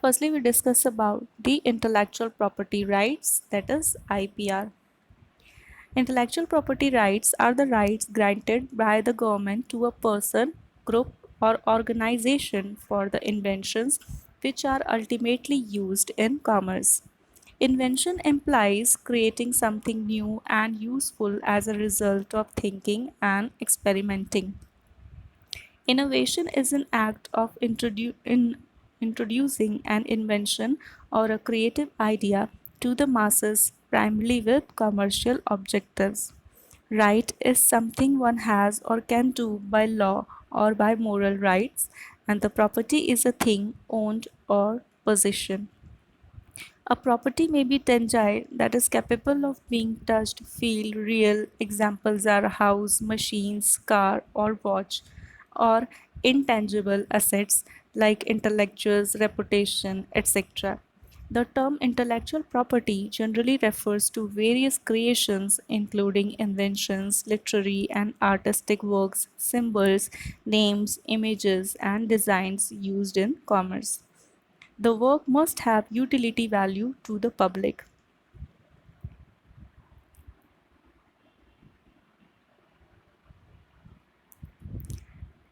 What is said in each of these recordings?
Firstly, we discuss about the intellectual property rights, that is IPR. Intellectual property rights are the rights granted by the government to a person, group, or organization for the inventions which are ultimately used in commerce. Invention implies creating something new and useful as a result of thinking and experimenting. Innovation is an act of introducing an invention or a creative idea to the masses primarily with commercial objectives. Right is something one has or can do by law or by moral rights, and the property is a thing owned or possession. A property may be tangible, that is capable of being touched, feel, real. Examples are a house, machines, car, or watch, or intangible assets like intellectuals, reputation, etc. The term intellectual property generally refers to various creations, including inventions, literary and artistic works, symbols, names, images, and designs used in commerce. The work must have utility value to the public.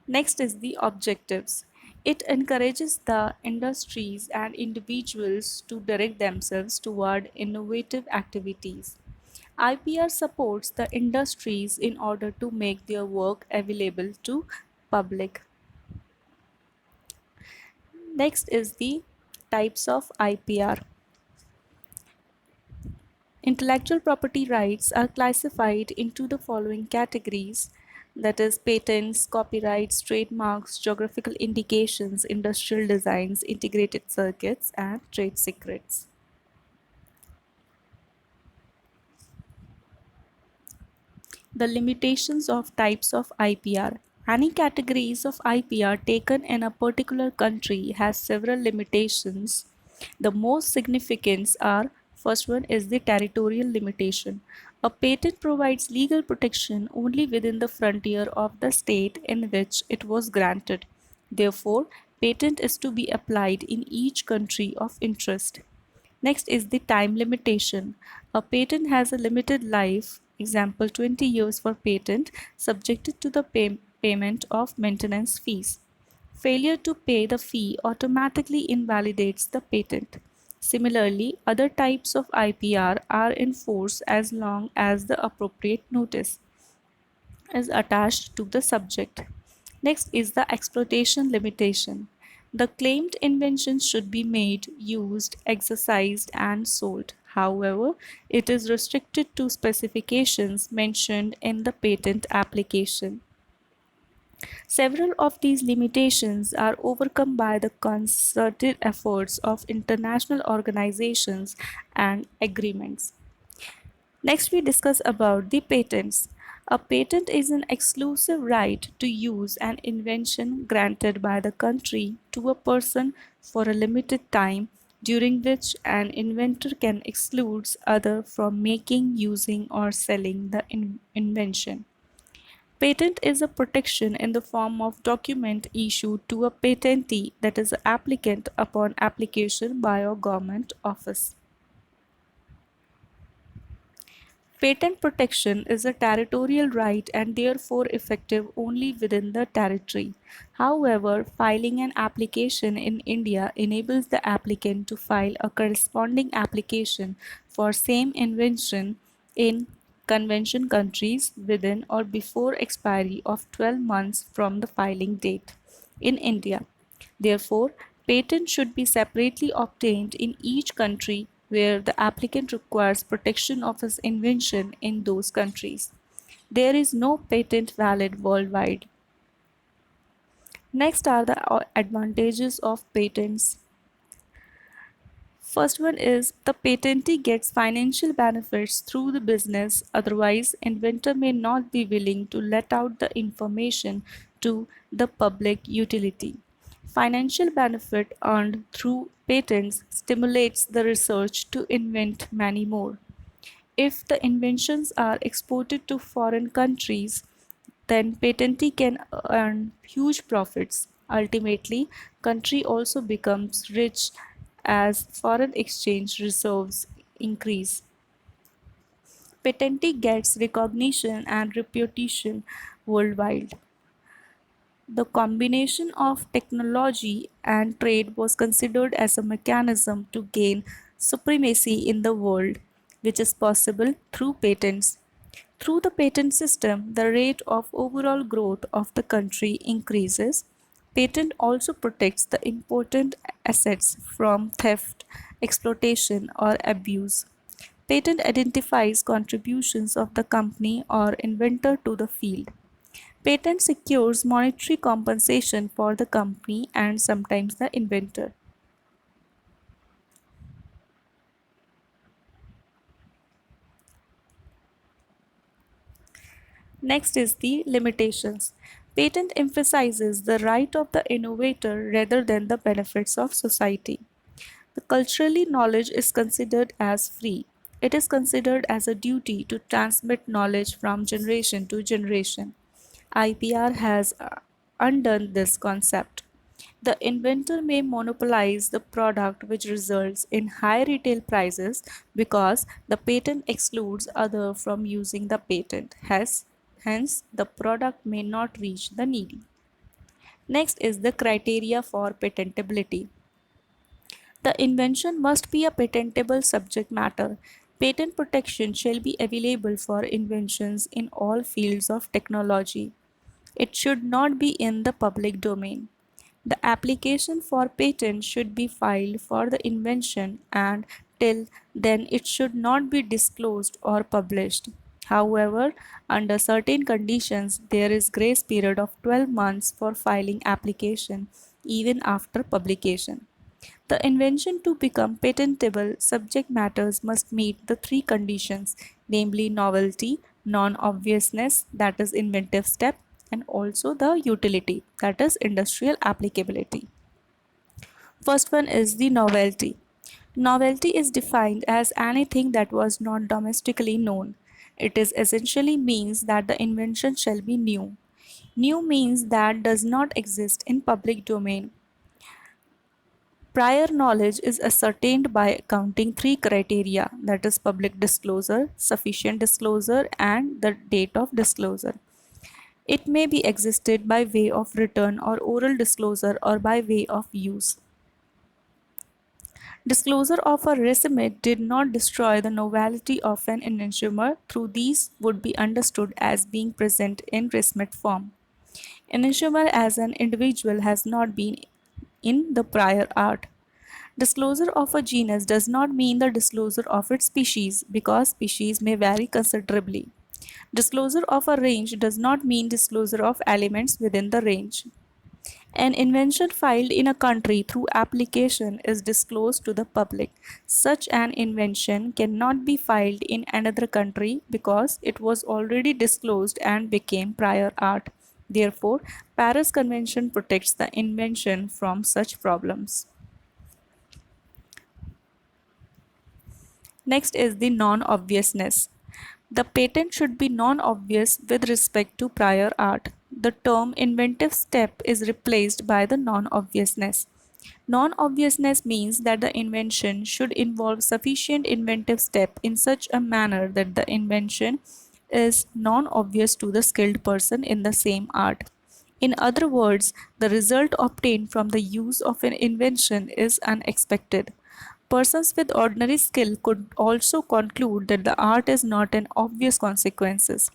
Next is the objectives. It encourages the industries and individuals to direct themselves toward innovative activities. IPR supports the industries in order to make their work available to public. Next is the types of IPR. Intellectual property rights are classified into the following categories, that is patents, copyrights, trademarks, geographical indications, industrial designs, integrated circuits, and trade secrets. The limitations of types of IPR. Any categories of IPR taken in a particular country has several limitations. The most significant are: first one is the territorial limitation. A patent provides legal protection only within the frontier of the state in which it was granted. Therefore, patent is to be applied in each country of interest. Next is the time limitation. A patent has a limited life, example 20 years for patent, subjected to the payment of maintenance fees. Failure to pay the fee automatically invalidates the patent. Similarly, other types of IPR are in force as long as the appropriate notice is attached to the subject. Next is the exploitation limitation. The claimed invention should be made, used, exercised, and sold. However, it is restricted to specifications mentioned in the patent application. Several of these limitations are overcome by the concerted efforts of international organizations and agreements. Next, we discuss about the patents. A patent is an exclusive right to use an invention granted by the country to a person for a limited time, during which an inventor can exclude other from making, using, or selling the invention. Patent is a protection in the form of document issued to a patentee, that is, applicant upon application by a government office. Patent protection is a territorial right and therefore effective only within the territory. However, filing an application in India enables the applicant to file a corresponding application for same invention in convention countries within or before expiry of 12 months from the filing date. In India, therefore, patent should be separately obtained in each country where the applicant requires protection of his invention in those countries. There is no patent valid worldwide. Next are the advantages of patents. First one is the patentee gets financial benefits through the business, otherwise inventor may not be willing to let out the information to the public utility. Financial benefit earned through patents stimulates the research to invent many more. If the inventions are exported to foreign countries, then patentee can earn huge profits. Ultimately, country also becomes rich as foreign exchange reserves increase. Patentee gets recognition and reputation worldwide. The combination of technology and trade was considered as a mechanism to gain supremacy in the world, which is possible through patents. Through the patent system, the rate of overall growth of the country increases. Patent also protects the important assets from theft, exploitation, or abuse. Patent identifies contributions of the company or inventor to the field. Patent secures monetary compensation for the company and sometimes the inventor. Next is the limitations. Patent emphasizes the right of the innovator rather than the benefits of society. The culturally knowledge is considered as free. It is considered as a duty to transmit knowledge from generation to generation. IPR has undone this concept. The inventor may monopolize the product, which results in high retail prices because the patent excludes others from using the patent. Hence, the product may not reach the needy. Next is the criteria for patentability. The invention must be a patentable subject matter. Patent protection shall be available for inventions in all fields of technology. It should not be in the public domain. The application for patent should be filed for the invention and till then it should not be disclosed or published. However, under certain conditions, there is grace period of 12 months for filing application even after publication. The invention to become patentable subject matters must meet the three conditions, namely novelty, non-obviousness, that is inventive step, and also the utility, that is industrial applicability. First one is the novelty. Novelty is defined as anything that was not domestically known. It is essentially means that the invention shall be new. New means that does not exist in public domain. Prior knowledge is ascertained by counting three criteria, that is public disclosure, sufficient disclosure, and the date of disclosure. It may be existed by way of written or oral disclosure or by way of use. Disclosure of a resume did not destroy the novelty of an enantiomer, through these would be understood as being present in resume form. Enantiomer as an individual has not been in the prior art. Disclosure of a genus does not mean the disclosure of its species because species may vary considerably. Disclosure of a range does not mean disclosure of elements within the range. An invention filed in a country through application is disclosed to the public. Such an invention cannot be filed in another country because it was already disclosed and became prior art. Therefore, Paris Convention protects the invention from such problems. Next is the non-obviousness. The patent should be non-obvious with respect to prior art. The term inventive step is replaced by the non-obviousness. Non-obviousness means that the invention should involve sufficient inventive step in such a manner that the invention is non-obvious to the skilled person in the same art. In other words, the result obtained from the use of an invention is unexpected. Persons with ordinary skill could also conclude that the art is not an obvious consequences.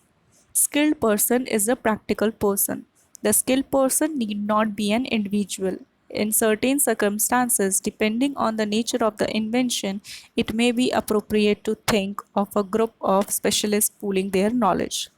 Skilled person is a practical person. The skilled person need not be an individual. In certain circumstances, depending on the nature of the invention, it may be appropriate to think of a group of specialists pooling their knowledge.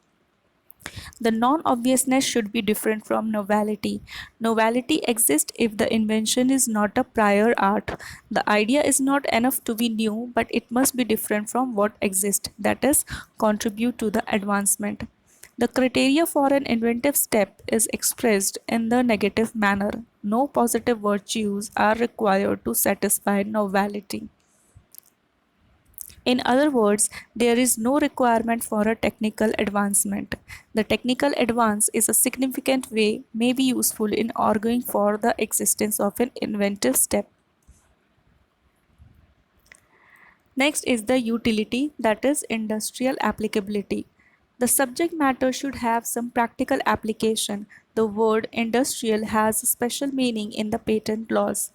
The non-obviousness should be different from novelty. Novelty exists if the invention is not a prior art. The idea is not enough to be new, but it must be different from what exists, that is, contribute to the advancement. The criteria for an inventive step is expressed in the negative manner. No positive virtues are required to satisfy novelty. In other words, there is no requirement for a technical advancement. The technical advance is a significant way may be useful in arguing for the existence of an inventive step. Next is the utility, that is industrial applicability. The subject matter should have some practical application. The word industrial has a special meaning in the patent laws.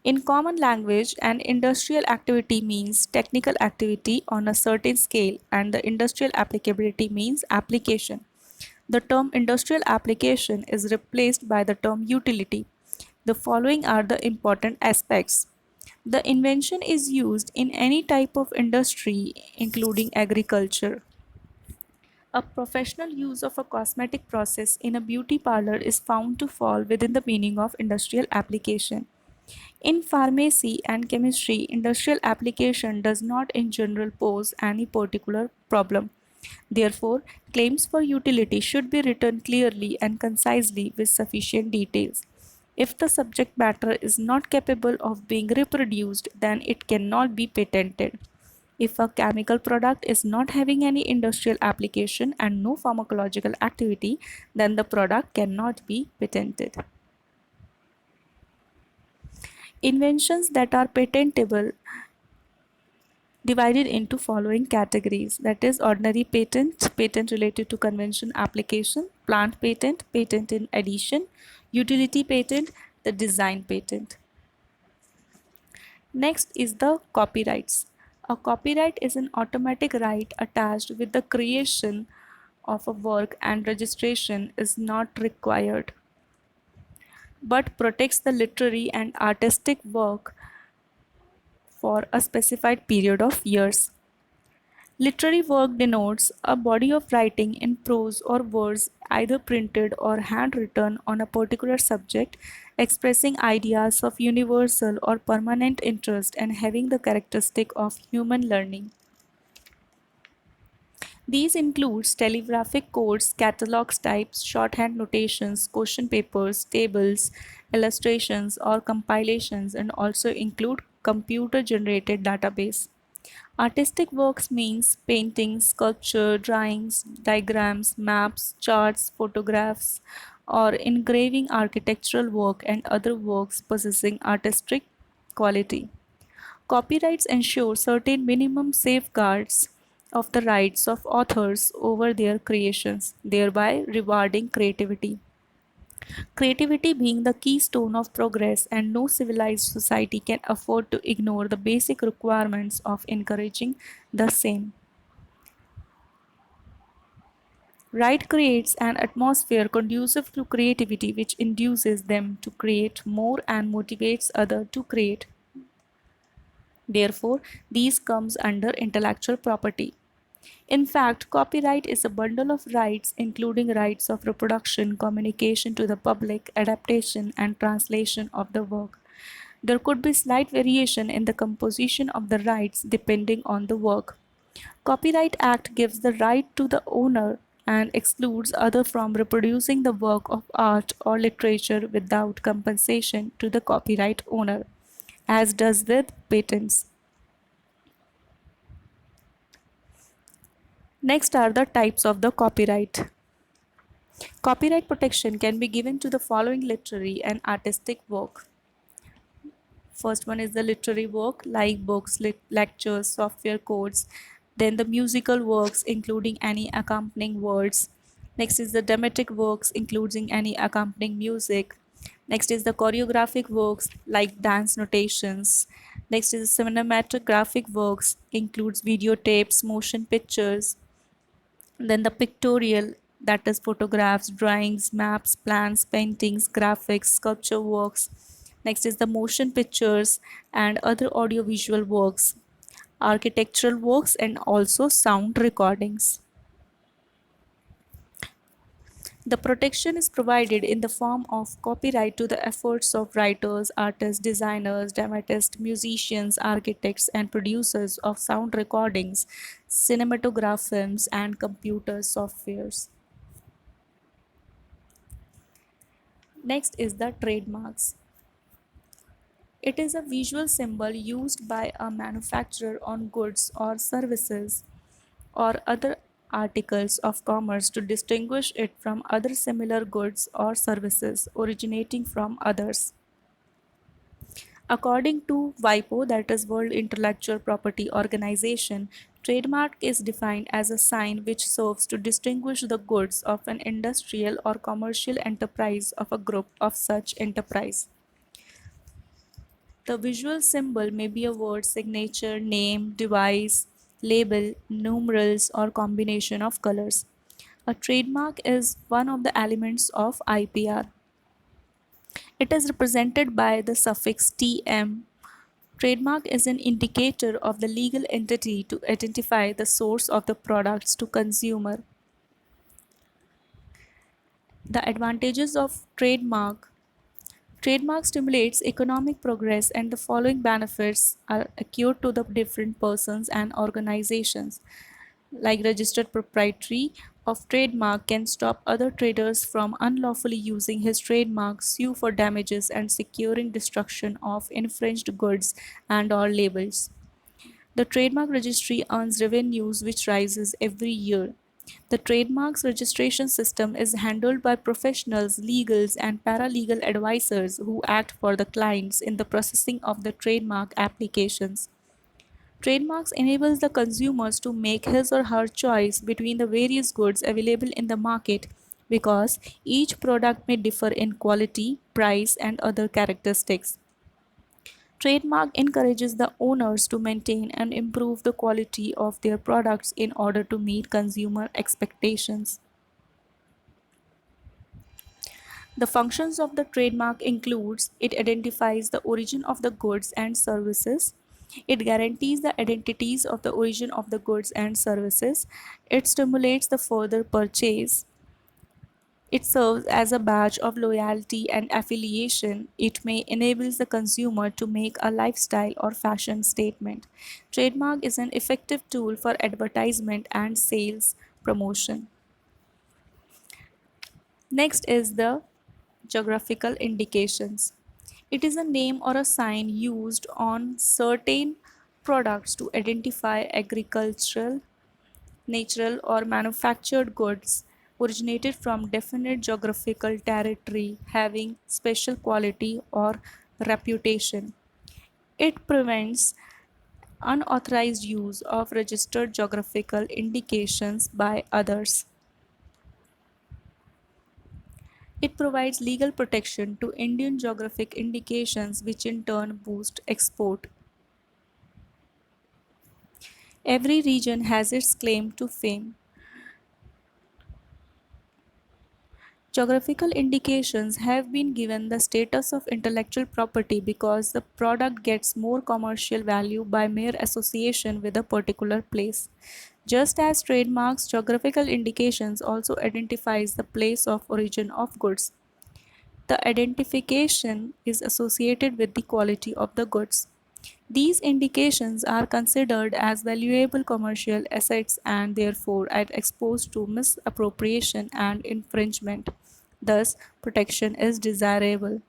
In common language, an industrial activity means technical activity on a certain scale, and the industrial applicability means application. The term industrial application is replaced by the term utility. The following are the important aspects. The invention is used in any type of industry, including agriculture. A professional use of a cosmetic process in a beauty parlor is found to fall within the meaning of industrial application. In pharmacy and chemistry, industrial application does not in general pose any particular problem. Therefore, claims for utility should be written clearly and concisely with sufficient details. If the subject matter is not capable of being reproduced, then it cannot be patented. If a chemical product is not having any industrial application and no pharmacological activity, then the product cannot be patented. Inventions that are patentable divided into following categories, that is ordinary patent, patent related to convention application, plant patent, patent in addition, utility patent, the design patent. Next is the copyrights. A copyright is an automatic right attached with the creation of a work, and registration is not required but protects the literary and artistic work for a specified period of years. Literary work denotes a body of writing in prose or verse, either printed or handwritten on a particular subject, expressing ideas of universal or permanent interest and having the characteristic of human learning. These include telegraphic codes, catalogs, types, shorthand notations, question papers, tables, illustrations, or compilations, and also include computer-generated database. Artistic works means paintings, sculpture, drawings, diagrams, maps, charts, photographs, or engraving, architectural work, and other works possessing artistic quality. Copyrights ensure certain minimum safeguards of the rights of authors over their creations, thereby rewarding creativity. Creativity being the keystone of progress, and no civilized society can afford to ignore the basic requirements of encouraging the same. Right creates an atmosphere conducive to creativity, which induces them to create more and motivates others to create. Therefore, these comes under intellectual property. In fact, copyright is a bundle of rights including rights of reproduction, communication to the public, adaptation and translation of the work. There could be slight variation in the composition of the rights depending on the work. Copyright Act gives the right to the owner and excludes other from reproducing the work of art or literature without compensation to the copyright owner, as does with patents. Next are the types of the copyright. Copyright protection can be given to the following literary and artistic work. First one is the literary work like books, lectures, software codes. Then the musical works including any accompanying words. Next is the dramatic works including any accompanying music. Next is the choreographic works like dance notations. Next is the cinematographic works includes videotapes, motion pictures. Then the pictorial, that is photographs, drawings, maps, plans, paintings, graphics, sculpture works. Next is the motion pictures and other audiovisual works, architectural works, and also sound recordings. The protection is provided in the form of copyright to the efforts of writers, artists, designers, dramatists, musicians, architects, and producers of sound recordings, cinematograph films, and computer softwares. Next is the trademarks. It is a visual symbol used by a manufacturer on goods or services or other articles of commerce to distinguish it from other similar goods or services originating from others. According to WIPO, that is World Intellectual Property Organization, trademark is defined as a sign which serves to distinguish the goods of an industrial or commercial enterprise of a group of such enterprise. The visual symbol may be a word, signature, name, device, label, numerals, or combination of colors. A trademark is one of the elements of IPR. It is represented by the suffix TM. Trademark is an indicator of the legal entity to identify the source of the products to consumer. The advantages of trademark. Trademark stimulates economic progress and the following benefits are accrued to the different persons and organizations. Like registered proprietary of trademark can stop other traders from unlawfully using his trademark, sue for damages and securing destruction of infringed goods and or labels. The trademark registry earns revenues which rises every year. The trademarks registration system is handled by professionals, legals, and paralegal advisors who act for the clients in the processing of the trademark applications. Trademarks enables the consumers to make his or her choice between the various goods available in the market because each product may differ in quality, price, and other characteristics. Trademark encourages the owners to maintain and improve the quality of their products in order to meet consumer expectations. The functions of the trademark includes it identifies the origin of the goods and services. It guarantees the identities of the origin of the goods and services. It stimulates the further purchase. It serves as a badge of loyalty and affiliation. It may enable the consumer to make a lifestyle or fashion statement. Trademark is an effective tool for advertisement and sales promotion. Next is the geographical indications. It is a name or a sign used on certain products to identify agricultural, natural, or manufactured goods originated from definite geographical territory having special quality or reputation. It prevents unauthorized use of registered geographical indications by others. It provides legal protection to Indian geographic indications, which in turn boost export. Every region has its claim to fame. Geographical indications have been given the status of intellectual property because the product gets more commercial value by mere association with a particular place. Just as trademarks, geographical indications also identifies the place of origin of goods. The identification is associated with the quality of the goods. These indications are considered as valuable commercial assets and therefore are exposed to misappropriation and infringement. Thus, protection is desirable.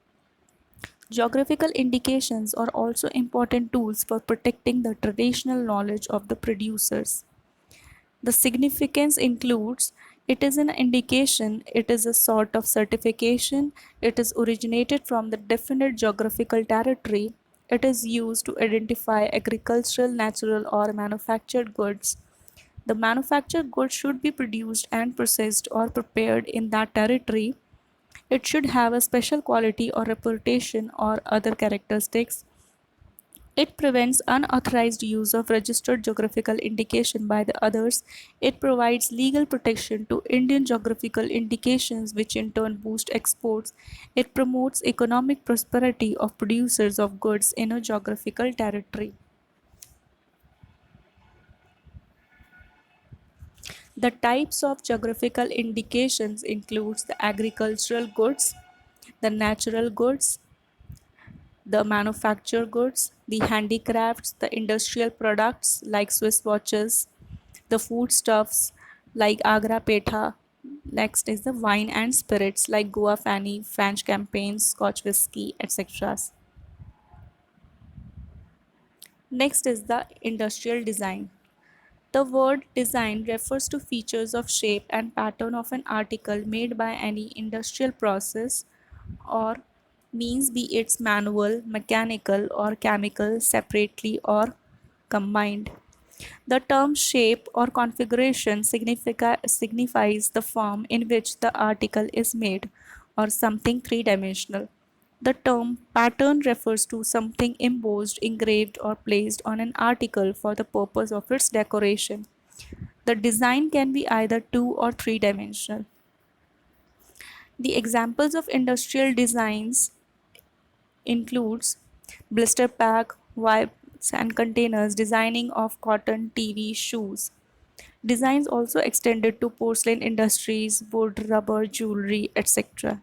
Geographical indications are also important tools for protecting the traditional knowledge of the producers. The significance includes it is an indication, it is a sort of certification, it is originated from the definite geographical territory, it is used to identify agricultural, natural, or manufactured goods. The manufactured goods should be produced and processed or prepared in that territory. It should have a special quality or reputation or other characteristics. It prevents unauthorized use of registered geographical indication by the others. It provides legal protection to Indian geographical indications which in turn boost exports. It promotes economic prosperity of producers of goods in a geographical territory. The types of geographical indications includes the agricultural goods, the natural goods, the manufactured goods, the handicrafts, the industrial products like Swiss watches, the foodstuffs like Agra Petha. Next is the wine and spirits like Goa Fanny, French campaigns, Scotch whiskey, etc. Next is the industrial design. The word design refers to features of shape and pattern of an article made by any industrial process or means be it manual, mechanical, or chemical, separately or combined. The term shape or configuration signifies the form in which the article is made, or something three dimensional. The term pattern refers to something embossed, engraved, or placed on an article for the purpose of its decoration. The design can be either two or three dimensional. The examples of industrial designs includes blister pack, wipes and containers, designing of cotton, TV, shoes. Designs also extended to porcelain industries, wood, rubber, jewelry, etc.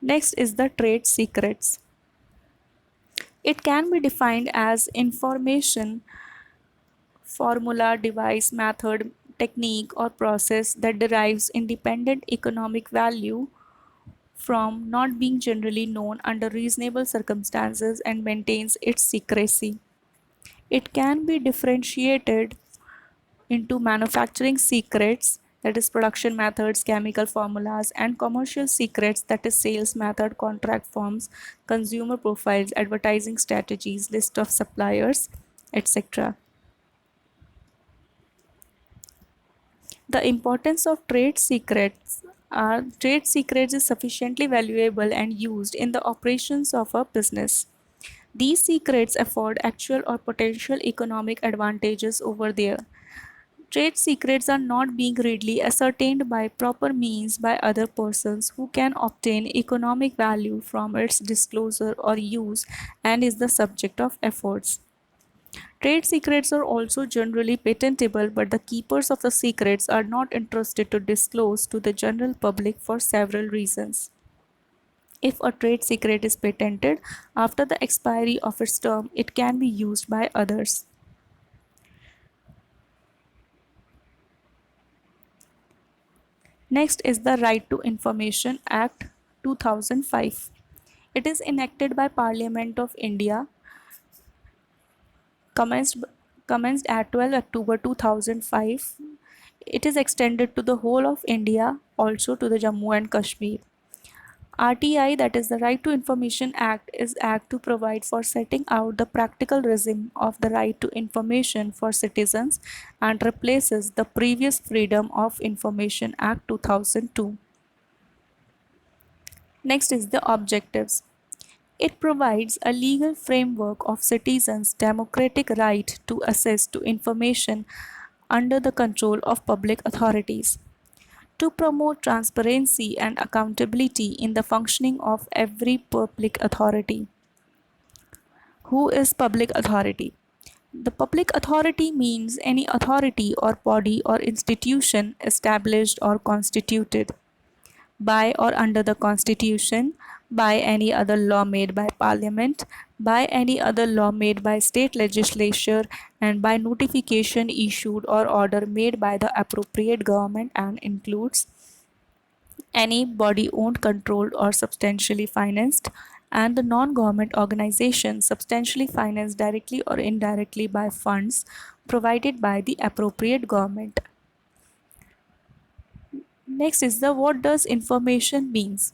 Next is the trade secrets. It can be defined as information, formula, device, method, technique, or process that derives independent economic value from not being generally known under reasonable circumstances and maintains its secrecy. It can be differentiated into manufacturing secrets, that is production methods, chemical formulas, and commercial secrets, that is sales method, contract forms, consumer profiles, advertising strategies, list of suppliers, etc. The importance of trade secrets is sufficiently valuable and used in the operations of a business. These secrets afford actual or potential economic advantages over there. Trade secrets are not being readily ascertained by proper means by other persons who can obtain economic value from its disclosure or use, and is the subject of efforts. Trade secrets are also generally patentable, but the keepers of the secrets are not interested to disclose to the general public for several reasons. If a trade secret is patented after the expiry of its term, it can be used by others. Next is the Right to Information Act 2005. It is enacted by Parliament of India, commenced, commenced at 12 October 2005. It is extended to the whole of India, also to the Jammu and Kashmir. RTI, that is the Right to Information Act, is act to provide for setting out the practical regime of the right to information for citizens and replaces the previous Freedom of Information Act 2002. Next is the objectives. It provides a legal framework of citizens' democratic right to access to information under the control of public authorities, to promote transparency and accountability in the functioning of every public authority. Who is public authority? The public authority means any authority or body or institution established or constituted by or under the Constitution, by any other law made by Parliament, by any other law made by state legislature, and by notification issued or order made by the appropriate government, and includes any body owned, controlled, or substantially financed, and the non government organization substantially financed directly or indirectly by funds provided by the appropriate government. Next is the what does information means?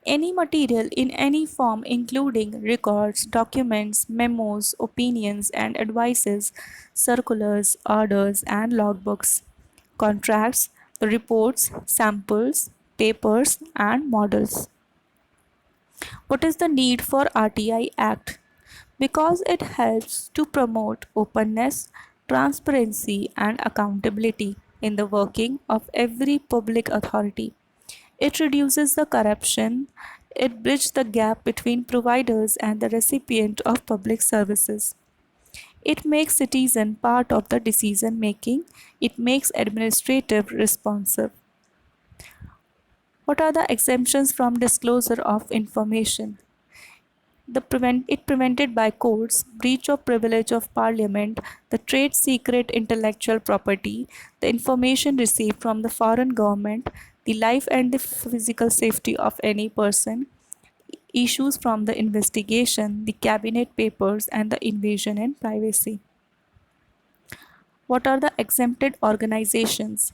Any material in any form, including records, documents, memos, opinions, and advices, circulars, orders, and logbooks, contracts, reports, samples, papers, and models. What is the need for RTI Act? Because it helps to promote openness, transparency, and accountability in the working of every public authority. It reduces the corruption. It bridges the gap between providers and the recipient of public services. It makes citizen part of the decision making. It makes administrative responsive. What are the exemptions from disclosure of information? It prevented by courts, breach of privilege of parliament, the trade secret intellectual property, the information received from the foreign government, the life and the physical safety of any person, issues from the investigation, the cabinet papers, and the invasion in privacy. What are the exempted organizations?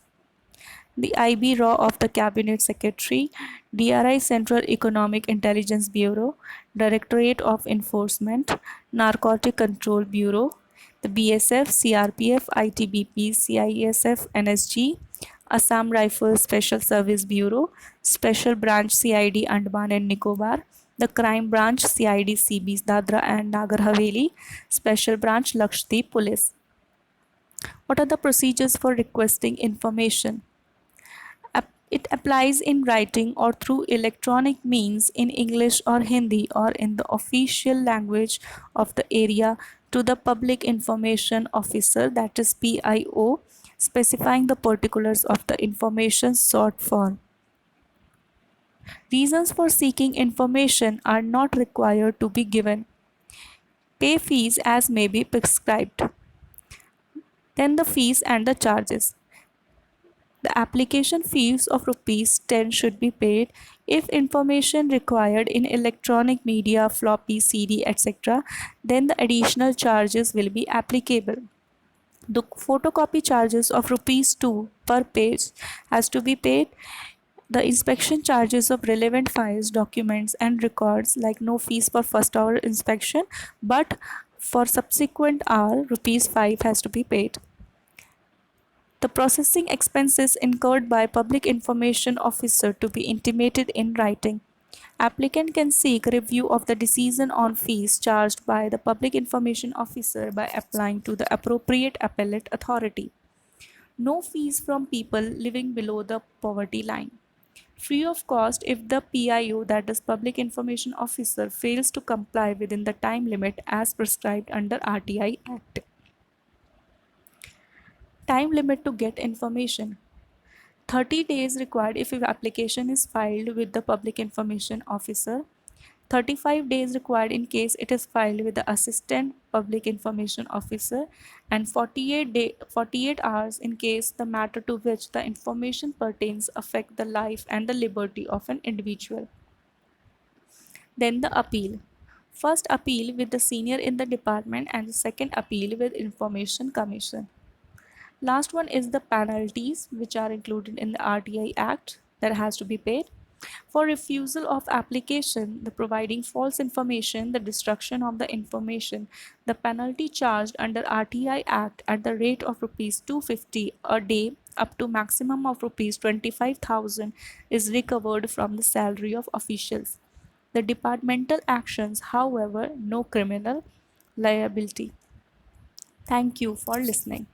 the IB RAW of the Cabinet Secretary, DRI Central Economic Intelligence Bureau, Directorate of Enforcement, Narcotic Control Bureau, the BSF, CRPF, ITBP, CISF, NSG, Assam Rifles Special Service Bureau, Special Branch CID Andaman and Nicobar, the Crime Branch CID CB Dadra and Nagar Haveli, Special Branch Lakshadweep Police. What are the procedures for requesting information? It applies in writing or through electronic means in English or Hindi or in the official language of the area to the Public Information Officer, that is PIO, specifying the particulars of the information sought for. Reasons for seeking information are not required to be given. Pay fees as may be prescribed. Then the fees and the charges. The application fees of rupees 10 should be paid if information required in electronic media, floppy, CD, etc. Then the additional charges will be applicable. The photocopy charges of rupees 2 per page has to be paid. The inspection charges of relevant files, documents and records, like no fees for first hour inspection, but for subsequent hour rupees 5 has to be paid. The processing expenses incurred by Public Information Officer to be intimated in writing. Applicant can seek review of the decision on fees charged by the Public Information Officer by applying to the appropriate appellate authority. No fees from people living below the poverty line. Free of cost if the PIO, that is Public Information Officer, fails to comply within the time limit as prescribed under RTI Act. Time limit to get information. 30 days required if your application is filed with the Public Information Officer. 35 days required in case it is filed with the Assistant Public Information Officer, and 48 hours in case the matter to which the information pertains affect the life and the liberty of an individual. Then the appeal. First appeal with the senior in the department and the second appeal with Information Commission. Last one is the penalties which are included in the RTI Act that has to be paid. For refusal of application, the providing false information, the destruction of the information, the penalty charged under RTI Act at the rate of rupees 250 a day up to maximum of rupees 25,000 is recovered from the salary of officials. The departmental actions, however, no criminal liability. Thank you for listening.